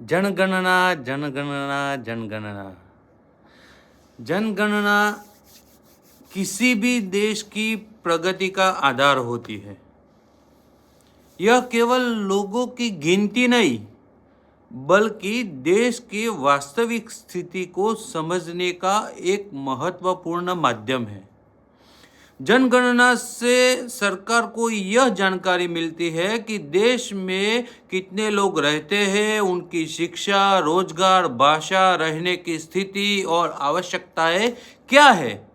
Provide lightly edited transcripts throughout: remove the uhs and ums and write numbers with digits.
जनगणना जनगणना जनगणना जनगणना किसी भी देश की प्रगति का आधार होती है। यह केवल लोगों की गिनती नहीं बल्कि देश की वास्तविक स्थिति को समझने का एक महत्वपूर्ण माध्यम है। जनगणना से सरकार को यह जानकारी मिलती है कि देश में कितने लोग रहते हैं, उनकी शिक्षा, रोजगार, भाषा, रहने की स्थिति और आवश्यकताएं क्या है।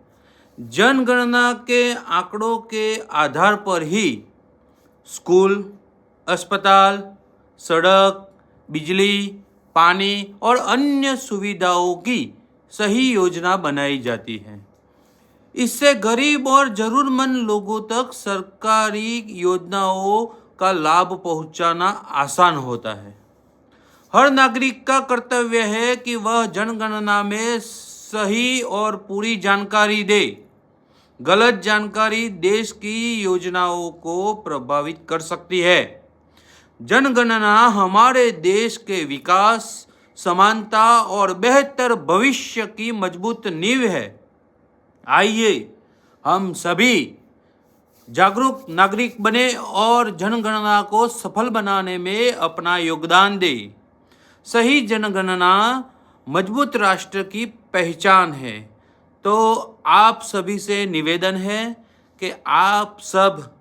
जनगणना के आंकड़ों के आधार पर ही स्कूल, अस्पताल, सड़क, बिजली, पानी और अन्य सुविधाओं की सही योजना बनाई जाती है। इससे गरीब और जरूरतमंद लोगों तक सरकारी योजनाओं का लाभ पहुंचाना आसान होता है। हर नागरिक का कर्तव्य है कि वह जनगणना में सही और पूरी जानकारी दे। गलत जानकारी देश की योजनाओं को प्रभावित कर सकती है। जनगणना हमारे देश के विकास, समानता और बेहतर भविष्य की मजबूत नींव है। आइए हम सभी जागरूक नागरिक बने और जनगणना को सफल बनाने में अपना योगदान दें। सही जनगणना मजबूत राष्ट्र की पहचान है। तो आप सभी से निवेदन है कि आप सब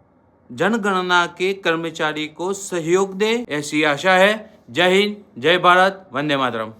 जनगणना के कर्मचारी को सहयोग दें, ऐसी आशा है। जय हिंद, जय भारत, वंदे मातरम।